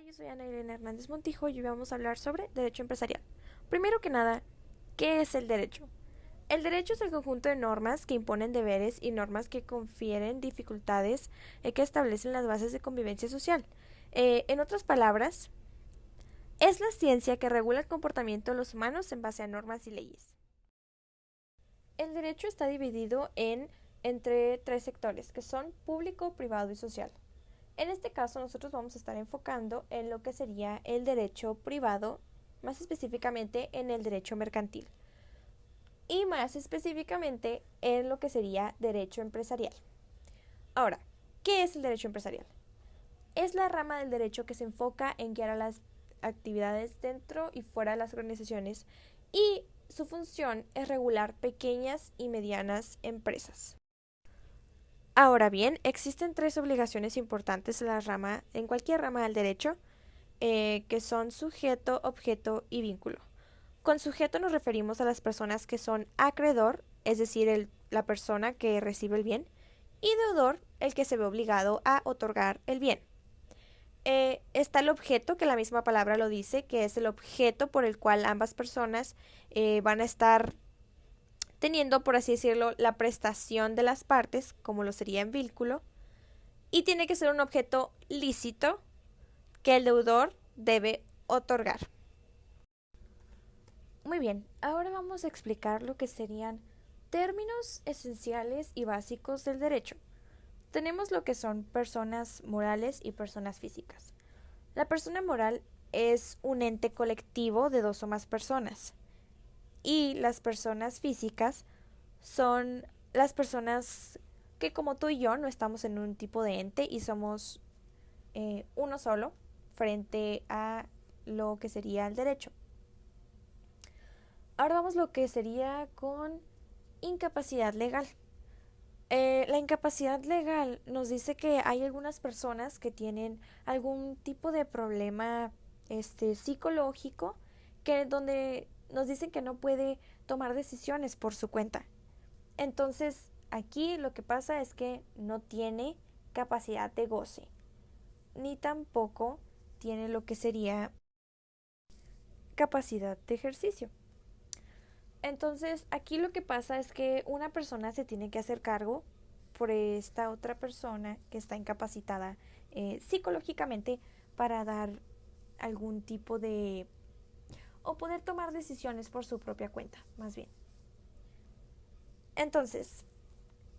Yo soy Ana Elena Hernández Montijo y hoy vamos a hablar sobre derecho empresarial. Primero que nada, ¿qué es el derecho? El derecho es el conjunto de normas que imponen deberes y normas que confieren dificultades que establecen las bases de convivencia social. En otras palabras, es la ciencia que regula el comportamiento de los humanos en base a normas y leyes. El derecho está dividido entre tres sectores, que son público, privado y social. En este caso, nosotros vamos a estar enfocando en lo que sería el derecho privado, más específicamente en el derecho mercantil y más específicamente en lo que sería derecho empresarial. Ahora, ¿qué es el derecho empresarial? Es la rama del derecho que se enfoca en guiar a las actividades dentro y fuera de las organizaciones y su función es regular pequeñas y medianas empresas. Ahora bien, existen tres obligaciones importantes en cualquier rama del derecho, que son sujeto, objeto y vínculo. Con sujeto nos referimos a las personas que son acreedor, es decir, la persona que recibe el bien, y deudor, el que se ve obligado a otorgar el bien. Está el objeto, que la misma palabra lo dice, que es el objeto por el cual ambas personas van a estar teniendo, por así decirlo, la prestación de las partes, como lo sería en vínculo, y tiene que ser un objeto lícito que el deudor debe otorgar. Muy bien, ahora vamos a explicar lo que serían términos esenciales y básicos del derecho. Tenemos lo que son personas morales y personas físicas. La persona moral es un ente colectivo de dos o más personas y las personas físicas son las personas que, como tú y yo, no estamos en un tipo de ente y somos uno solo frente a lo que sería el derecho. Ahora vamos a lo que sería con incapacidad legal. La incapacidad legal nos dice que hay algunas personas que tienen algún tipo de problema psicológico, donde nos dicen que no puede tomar decisiones por su cuenta. Entonces, aquí lo que pasa es que no tiene capacidad de goce, ni tampoco tiene lo que sería capacidad de ejercicio. Entonces, aquí lo que pasa es que una persona se tiene que hacer cargo por esta otra persona que está incapacitada psicológicamente para dar algún tipo de o poder tomar decisiones por su propia cuenta, más bien. Entonces,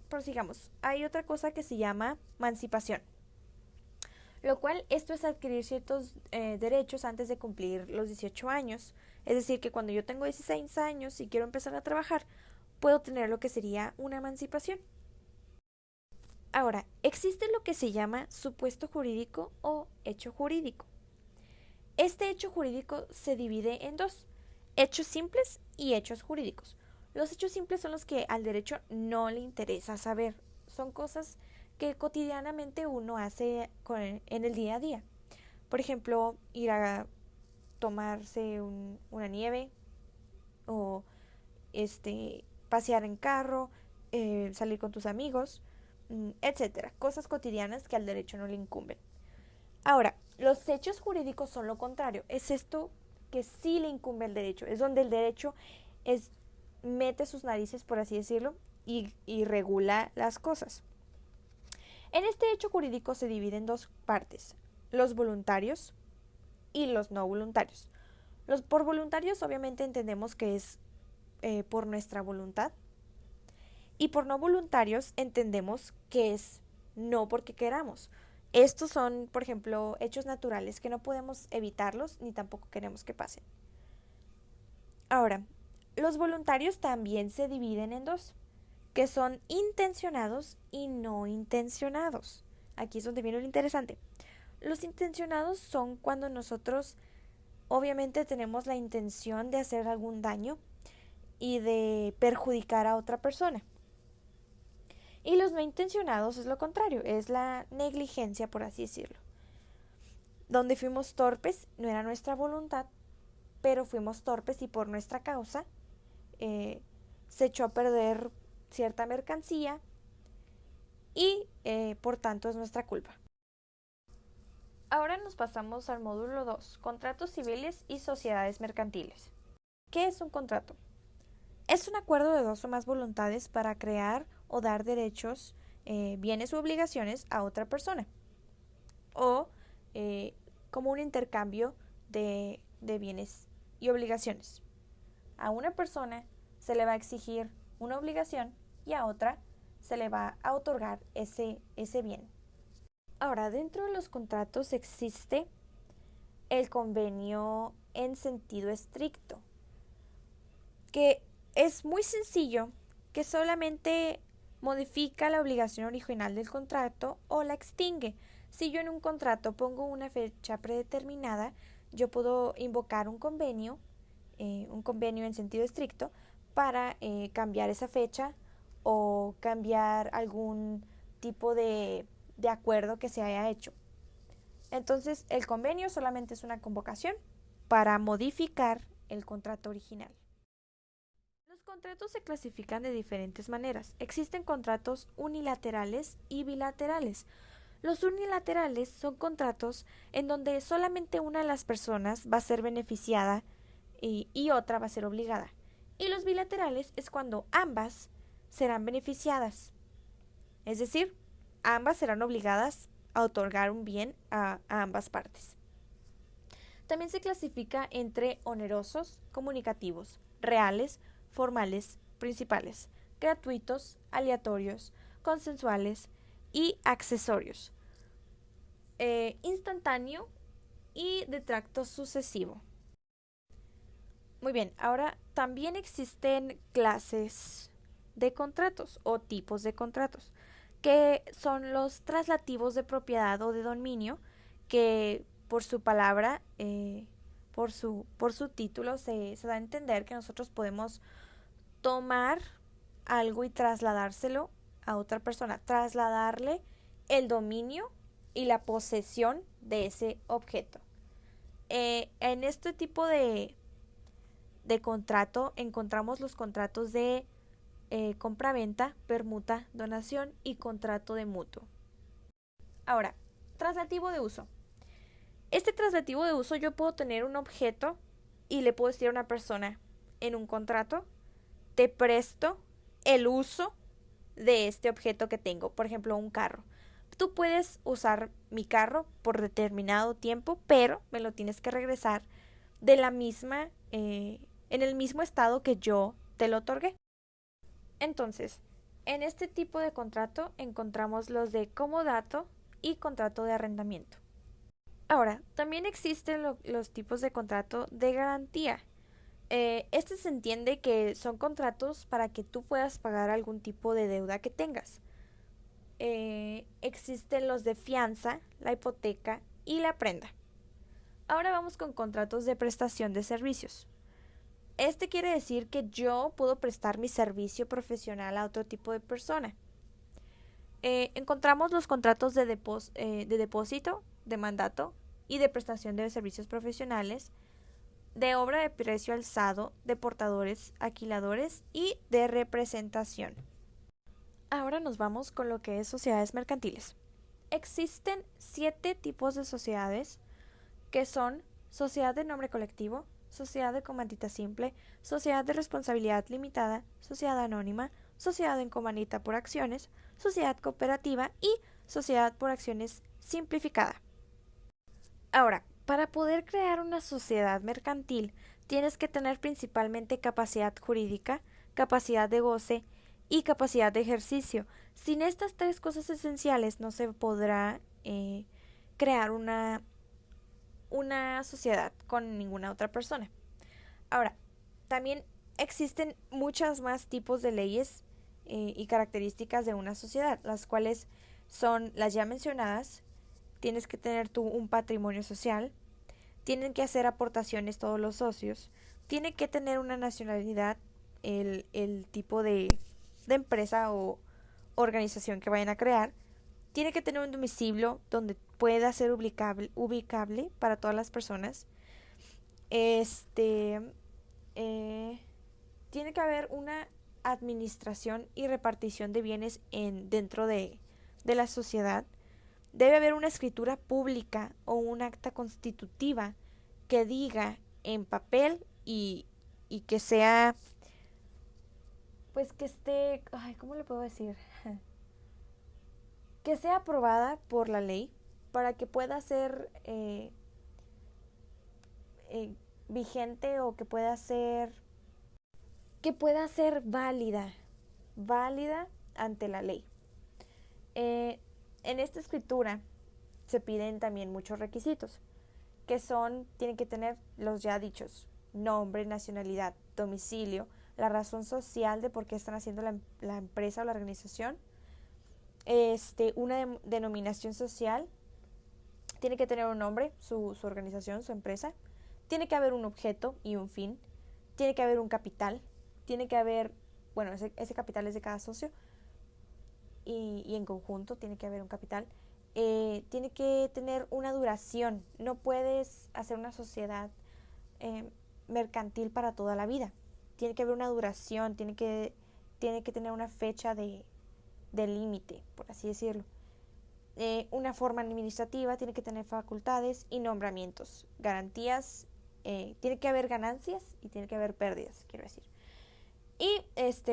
prosigamos. Hay otra cosa que se llama emancipación, lo cual esto es adquirir ciertos derechos antes de cumplir los 18 años. Es decir, que cuando yo tengo 16 años y quiero empezar a trabajar, puedo tener lo que sería una emancipación. Ahora, existe lo que se llama supuesto jurídico o hecho jurídico. Este hecho jurídico se divide en dos, hechos simples y hechos jurídicos. Los hechos simples son los que al derecho no le interesa saber, son cosas que cotidianamente uno hace en el día a día. Por ejemplo, ir a tomarse una nieve o pasear en carro, salir con tus amigos, etcétera. Cosas cotidianas que al derecho no le incumben. Ahora, los hechos jurídicos son lo contrario. Es esto que sí le incumbe al derecho. Es donde el derecho mete sus narices, por así decirlo, y regula las cosas. En este hecho jurídico se divide en dos partes: los voluntarios y los no voluntarios. Los por voluntarios obviamente entendemos que es por nuestra voluntad, y por no voluntarios entendemos que es no porque queramos. Estos son, por ejemplo, hechos naturales que no podemos evitarlos ni tampoco queremos que pasen. Ahora, los voluntarios también se dividen en dos, que son intencionados y no intencionados. Aquí es donde viene lo interesante. Los intencionados son cuando nosotros obviamente tenemos la intención de hacer algún daño y de perjudicar a otra persona. Y los no intencionados es lo contrario, es la negligencia, por así decirlo. Donde fuimos torpes, no era nuestra voluntad, pero fuimos torpes y por nuestra causa se echó a perder cierta mercancía y por tanto es nuestra culpa. Ahora nos pasamos al módulo 2, contratos civiles y sociedades mercantiles. ¿Qué es un contrato? Es un acuerdo de dos o más voluntades para crear o dar derechos, bienes u obligaciones a otra persona, o como un intercambio de bienes y obligaciones. A una persona se le va a exigir una obligación y a otra se le va a otorgar ese bien. Ahora, dentro de los contratos existe el convenio en sentido estricto, que es muy sencillo, que solamente modifica la obligación original del contrato o la extingue. Si yo en un contrato pongo una fecha predeterminada, yo puedo invocar un convenio en sentido estricto para cambiar esa fecha o cambiar algún tipo de acuerdo que se haya hecho. Entonces, el convenio solamente es una convocación para modificar el contrato original. Los contratos se clasifican de diferentes maneras. Existen contratos unilaterales y bilaterales. Los unilaterales son contratos en donde solamente una de las personas va a ser beneficiada y otra va a ser obligada. Y los bilaterales es cuando ambas serán beneficiadas. Es decir, ambas serán obligadas a otorgar un bien a ambas partes. También se clasifica entre onerosos, comunicativos, reales, formales, principales, gratuitos, aleatorios, consensuales y accesorios, instantáneo y de tracto sucesivo. Muy bien, ahora también existen clases de contratos o tipos de contratos, que son los traslativos de propiedad o de dominio, que por su palabra, por su título, se da a entender que nosotros podemos tomar algo y trasladárselo a otra persona, trasladarle el dominio y la posesión de ese objeto. En este tipo de contrato encontramos los contratos de compraventa, permuta, donación y contrato de mutuo. Ahora, traslativo de uso. Este traslativo de uso yo puedo tener un objeto y le puedo decir a una persona en un contrato, te presto el uso de este objeto que tengo, por ejemplo, un carro. Tú puedes usar mi carro por determinado tiempo, pero me lo tienes que regresar de la misma, en el mismo estado que yo te lo otorgué. Entonces, en este tipo de contrato encontramos los de comodato y contrato de arrendamiento. Ahora, también existen los tipos de contrato de garantía. Este se entiende que son contratos para que tú puedas pagar algún tipo de deuda que tengas. Existen los de fianza, la hipoteca y la prenda. Ahora vamos con contratos de prestación de servicios. Este quiere decir que yo puedo prestar mi servicio profesional a otro tipo de persona. Encontramos los contratos de depósito, de mandato y de prestación de servicios profesionales, de obra de precio alzado, de portadores, alquiladores y de representación. Ahora nos vamos con lo que es sociedades mercantiles. Existen 7 tipos de sociedades, que son sociedad de nombre colectivo, sociedad de comandita simple, sociedad de responsabilidad limitada, sociedad anónima, sociedad en comandita por acciones, sociedad cooperativa y sociedad por acciones simplificada. Ahora, para poder crear una sociedad mercantil, tienes que tener principalmente capacidad jurídica, capacidad de goce y capacidad de ejercicio. Sin estas 3 cosas esenciales no se podrá crear una sociedad con ninguna otra persona. Ahora, también existen muchas más tipos de leyes y características de una sociedad, las cuales son las ya mencionadas. Tienes que tener tú un patrimonio social, tienen que hacer aportaciones todos los socios, tiene que tener una nacionalidad, el tipo de empresa o organización que vayan a crear, tiene que tener un domicilio donde pueda ser ubicable para todas las personas. Tiene que haber una administración y repartición de bienes dentro de la sociedad. Debe haber una escritura pública o un acta constitutiva que diga en papel y que sea, pues que esté, ay, ¿cómo le puedo decir? Que sea aprobada por la ley para que pueda ser vigente o que pueda ser válida ante la ley. En esta escritura se piden también muchos requisitos, que son, tienen que tener los ya dichos: nombre, nacionalidad, domicilio, la razón social de por qué están haciendo la empresa o la organización, una denominación social, tiene que tener un nombre, su organización, su empresa, tiene que haber un objeto y un fin, tiene que haber un capital, tiene que haber, bueno, ese capital es de cada socio y en conjunto tiene que haber un capital. Tiene que tener una duración, no puedes hacer una sociedad mercantil para toda la vida. Tiene que haber una duración, tiene que tener una fecha de límite, por así decirlo. Una forma administrativa, tiene que tener facultades y nombramientos, garantías, tiene que haber ganancias y tiene que haber pérdidas, quiero decir. Y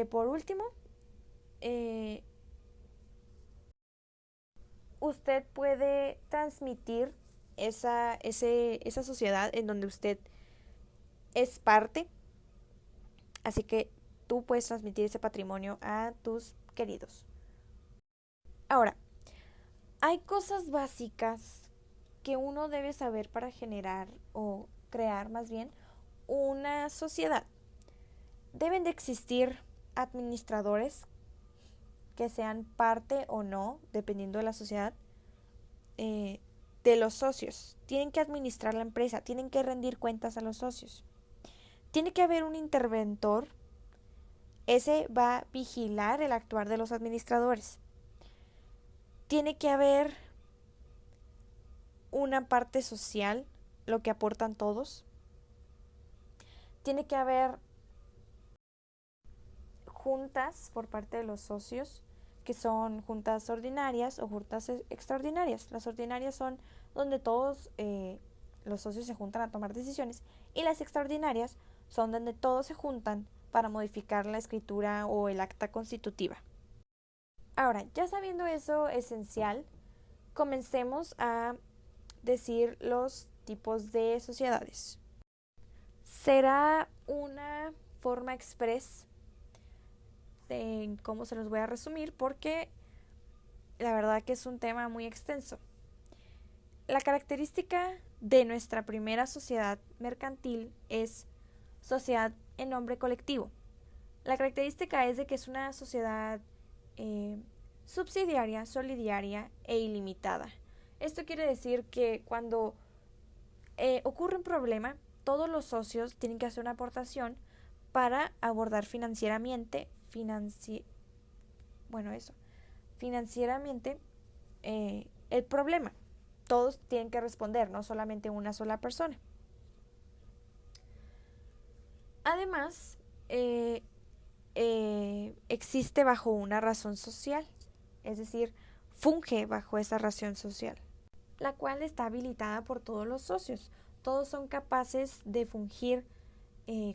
por último, usted puede transmitir esa sociedad en donde usted es parte, así que tú puedes transmitir ese patrimonio a tus queridos. Ahora, hay cosas básicas que uno debe saber para generar o crear más bien una sociedad. Deben de existir administradores que sean parte o no, dependiendo de la sociedad, de los socios. Tienen que administrar la empresa, tienen que rendir cuentas a los socios. Tiene que haber un interventor, ese va a vigilar el actuar de los administradores. Tiene que haber una parte social, lo que aportan todos. Tiene que haber juntas por parte de los socios, que son juntas ordinarias o juntas extraordinarias. Las ordinarias son donde todos los socios se juntan a tomar decisiones, y las extraordinarias son donde todos se juntan para modificar la escritura o el acta constitutiva. Ahora, ya sabiendo eso esencial, comencemos a decir los tipos de sociedades. Será una forma express en cómo se los voy a resumir, porque la verdad que es un tema muy extenso. La característica de nuestra primera sociedad mercantil es sociedad en nombre colectivo. La característica es de que es una sociedad subsidiaria, solidaria e ilimitada. Esto quiere decir que cuando ocurre un problema, todos los socios tienen que hacer una aportación para abordar financieramente el problema. Todos tienen que responder, no solamente una sola persona. Además, existe bajo una razón social, es decir, funge bajo esa razón social, la cual está habilitada por todos los socios. Todos son capaces de fungir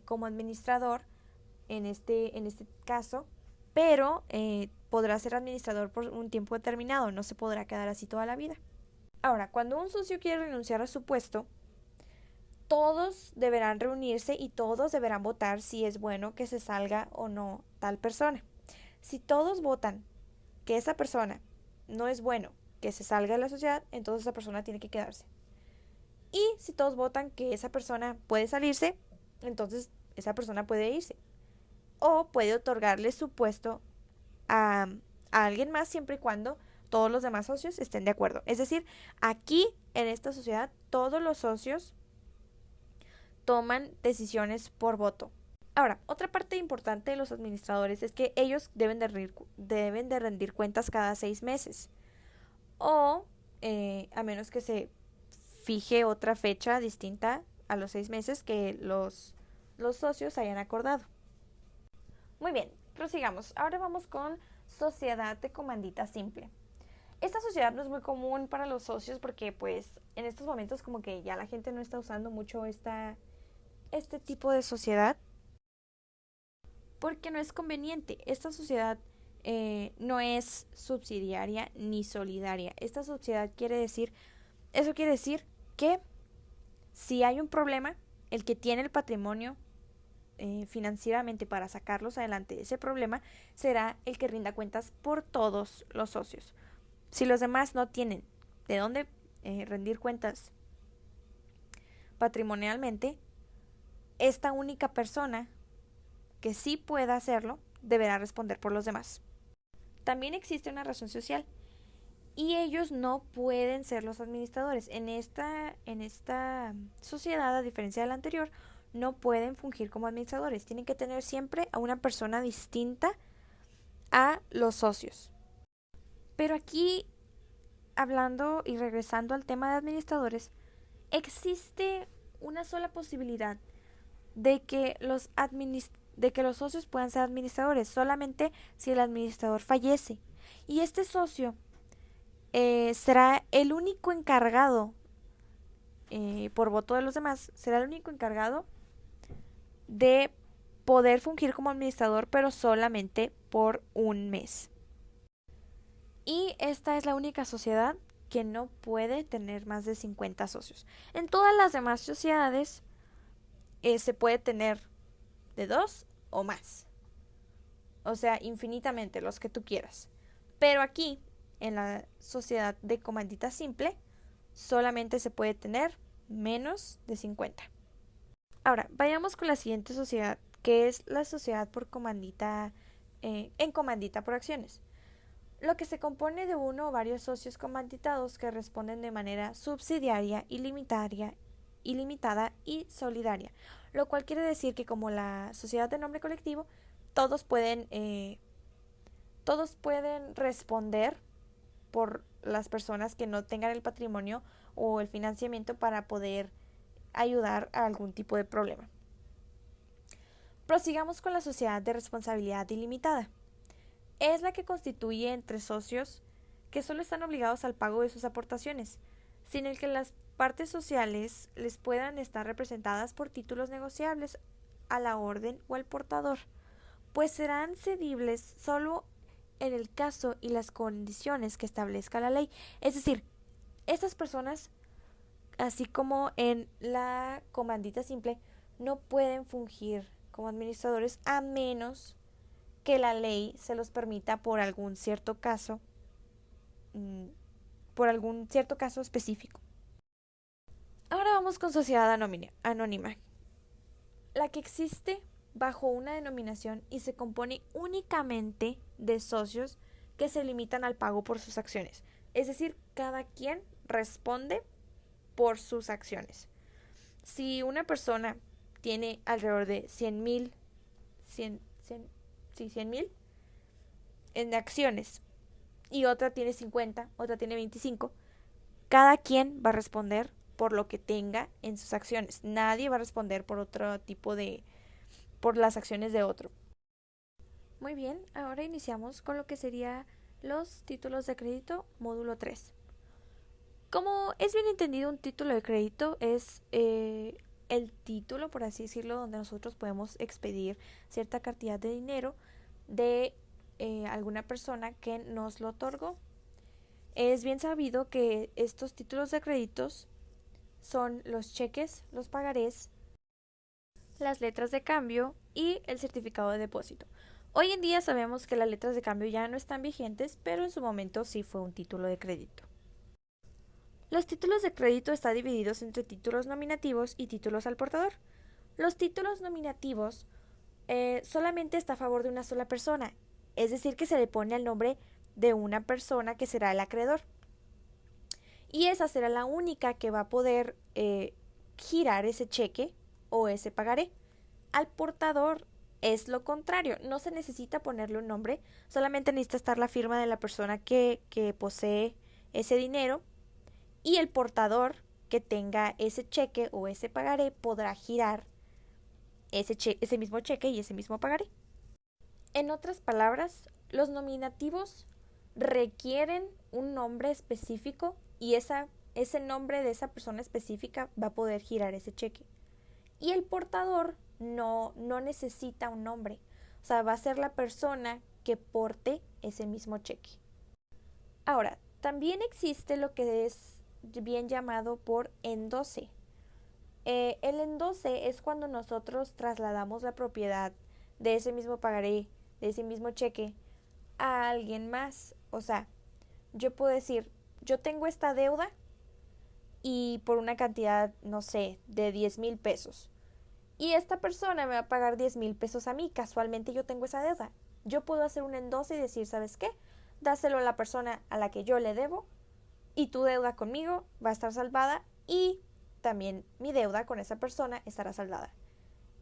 como administrador en este caso, pero podrá ser administrador por un tiempo determinado, no se podrá quedar así toda la vida. Ahora, cuando un socio quiere renunciar a su puesto, todos deberán reunirse y todos deberán votar si es bueno que se salga o no tal persona. Si todos votan que esa persona no es bueno que se salga de la sociedad, entonces esa persona tiene que quedarse. Y si todos votan que esa persona puede salirse, entonces esa persona puede irse. O puede otorgarle su puesto a alguien más, siempre y cuando todos los demás socios estén de acuerdo. Es decir, aquí en esta sociedad todos los socios toman decisiones por voto. Ahora, otra parte importante de los administradores es que ellos deben de rendir cuentas cada 6 meses. O, a menos que se fije otra fecha distinta a los 6 meses que los socios hayan acordado. Muy bien, prosigamos. Ahora vamos con sociedad de comandita simple. Esta sociedad no es muy común para los socios porque pues en estos momentos como que ya la gente no está usando mucho este tipo de sociedad porque no es conveniente. Esta sociedad no es subsidiaria ni solidaria. Esta sociedad eso quiere decir que si hay un problema, el que tiene el patrimonio financieramente para sacarlos adelante de ese problema será el que rinda cuentas por todos los socios. Si los demás no tienen de dónde rendir cuentas patrimonialmente, esta única persona que sí pueda hacerlo deberá responder por los demás. También existe una razón social y ellos no pueden ser los administradores. En esta sociedad, a diferencia de la anterior, no pueden fungir como administradores. Tienen que tener siempre a una persona distinta a los socios. Pero aquí, hablando y regresando al tema de administradores, existe una sola posibilidad de que los socios puedan ser administradores, solamente si el administrador fallece. Y este socio será el único encargado, por voto de los demás, será el único encargado de poder fungir como administrador, pero solamente por un mes. Y esta es la única sociedad que no puede tener más de 50 socios. En todas las demás sociedades se puede tener de 2 o más. O sea, infinitamente, los que tú quieras. Pero aquí, en la sociedad de comandita simple, solamente se puede tener menos de 50. Ahora, vayamos con la siguiente sociedad, que es la sociedad por comandita, en comandita por acciones. Lo que se compone de uno o varios socios comanditados que responden de manera subsidiaria, ilimitada y solidaria, lo cual quiere decir que como la sociedad de nombre colectivo, todos pueden responder por las personas que no tengan el patrimonio o el financiamiento para poder ayudar a algún tipo de problema. Prosigamos con la sociedad de responsabilidad ilimitada. Es la que constituye entre socios que solo están obligados al pago de sus aportaciones, sin el que las partes sociales les puedan estar representadas por títulos negociables a la orden o al portador, pues serán cedibles solo en el caso y las condiciones que establezca la ley. Es decir, estas personas, así como en la comandita simple, no pueden fungir como administradores a menos que la ley se los permita por algún cierto caso, específico. Ahora vamos con sociedad anónima, la que existe bajo una denominación y se compone únicamente de socios que se limitan al pago por sus acciones. Es decir, cada quien responde por sus acciones. Si una persona tiene alrededor de 100,000 en acciones y otra tiene 50, otra tiene 25, cada quien va a responder por lo que tenga en sus acciones. Nadie va a responder por por las acciones de otro. Muy bien, ahora iniciamos con lo que sería los títulos de crédito módulo 3. Como es bien entendido, un título de crédito es el título, por así decirlo, donde nosotros podemos expedir cierta cantidad de dinero de alguna persona que nos lo otorgó. Es bien sabido que estos títulos de créditos son los cheques, los pagarés, las letras de cambio y el certificado de depósito. Hoy en día sabemos que las letras de cambio ya no están vigentes, pero en su momento sí fue un título de crédito. Los títulos de crédito están divididos entre títulos nominativos y títulos al portador. Los títulos nominativos solamente está a favor de una sola persona, es decir, que se le pone el nombre de una persona que será el acreedor. Y esa será la única que va a poder girar ese cheque o ese pagaré. Al portador es lo contrario, no se necesita ponerle un nombre, solamente necesita estar la firma de la persona que posee ese dinero y el portador que tenga ese cheque o ese pagaré podrá girar ese mismo cheque y ese mismo pagaré. En otras palabras, los nominativos requieren un nombre específico y ese nombre de esa persona específica va a poder girar ese cheque. Y el portador no necesita un nombre. O sea, va a ser la persona que porte ese mismo cheque. Ahora, también existe lo que es bien llamado por endose. El endose es cuando nosotros trasladamos la propiedad de ese mismo pagaré, de ese mismo cheque, a alguien más. O sea, yo puedo decir, yo tengo esta deuda y por una cantidad, no sé, de 10,000 pesos. Y esta persona me va a pagar 10,000 pesos a mí. Casualmente yo tengo esa deuda. Yo puedo hacer un endose y decir, ¿sabes qué? Dáselo a la persona a la que yo le debo y tu deuda conmigo va a estar salvada y también mi deuda con esa persona estará saldada.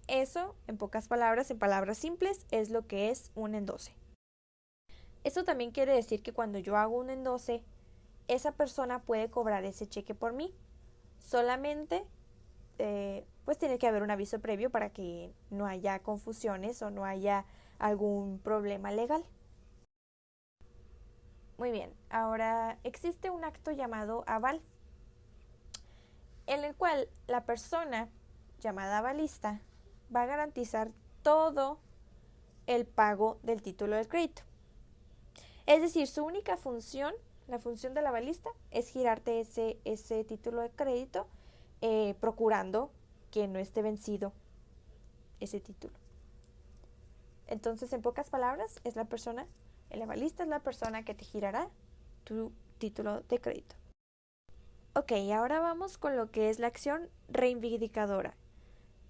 Eso, en pocas palabras, en palabras simples, es lo que es un endose. Esto también quiere decir que cuando yo hago un endose, esa persona puede cobrar ese cheque por mí. Solamente pues tiene que haber un aviso previo para que no haya confusiones o no haya algún problema legal. Muy bien, ahora existe un acto llamado aval, en el cual la persona llamada avalista va a garantizar todo el pago del título de crédito. Es decir, su única función, la función del avalista, es girarte ese título de crédito procurando que no esté vencido ese título. Entonces, en pocas palabras, el avalista es la persona que te girará tu título de crédito. Ok, ahora vamos con lo que es la acción reivindicadora.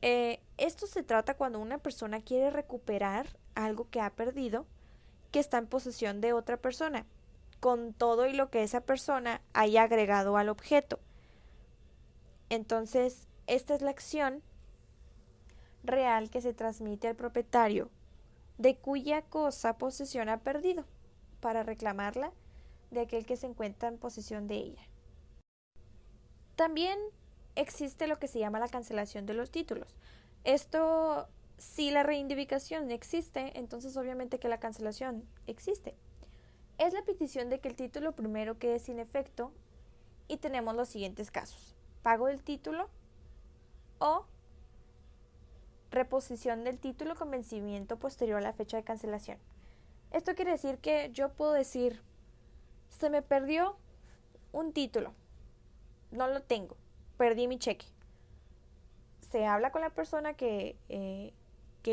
Esto se trata cuando una persona quiere recuperar algo que ha perdido, que está en posesión de otra persona, con todo y lo que esa persona haya agregado al objeto. Entonces, esta es la acción real que se transmite al propietario de cuya cosa posesión ha perdido, para reclamarla de aquel que se encuentra en posesión de ella. También existe lo que se llama la cancelación de los títulos. Esto, si la reivindicación existe, entonces obviamente que la cancelación existe. Es la petición de que el título primero quede sin efecto y tenemos los siguientes casos: pago del título o reposición del título con vencimiento posterior a la fecha de cancelación. Esto quiere decir que yo puedo decir, se me perdió un título, no lo tengo, perdí mi cheque. Se habla con la persona que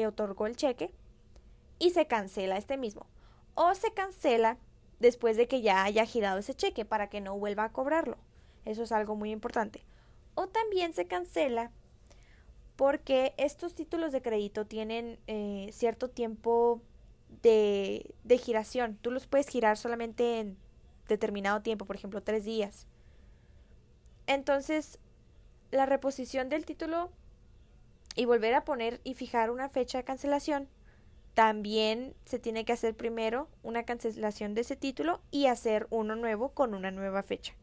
otorgó el cheque y se cancela este mismo. O se cancela después de que ya haya girado ese cheque para que no vuelva a cobrarlo. Eso es algo muy importante. O también se cancela porque estos títulos de crédito tienen cierto tiempo de giración. Tú los puedes girar solamente en determinado tiempo, por ejemplo, 3 días. Entonces, la reposición del título y volver a poner y fijar una fecha de cancelación, también se tiene que hacer primero una cancelación de ese título y hacer uno nuevo con una nueva fecha.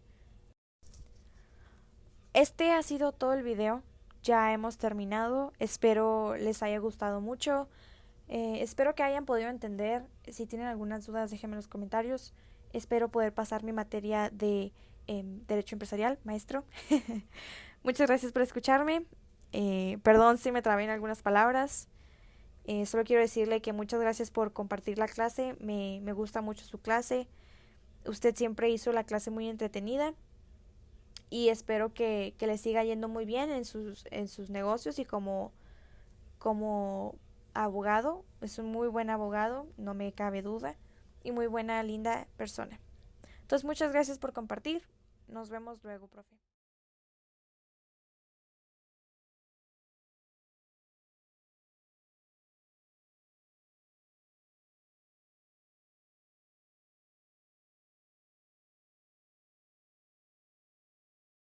Este ha sido todo el video. Ya hemos terminado. Espero les haya gustado mucho. Espero que hayan podido entender. Si tienen algunas dudas, déjenme en los comentarios. Espero poder pasar mi materia de Derecho Empresarial, maestro. Muchas gracias por escucharme. Perdón si me trabé en algunas palabras. Solo quiero decirle que muchas gracias por compartir la clase. Me gusta mucho su clase. Usted siempre hizo la clase muy entretenida. Y espero que le siga yendo muy bien en sus negocios y como abogado. Es un muy buen abogado, no me cabe duda. Y muy buena, linda persona. Entonces, muchas gracias por compartir. Nos vemos luego, profe.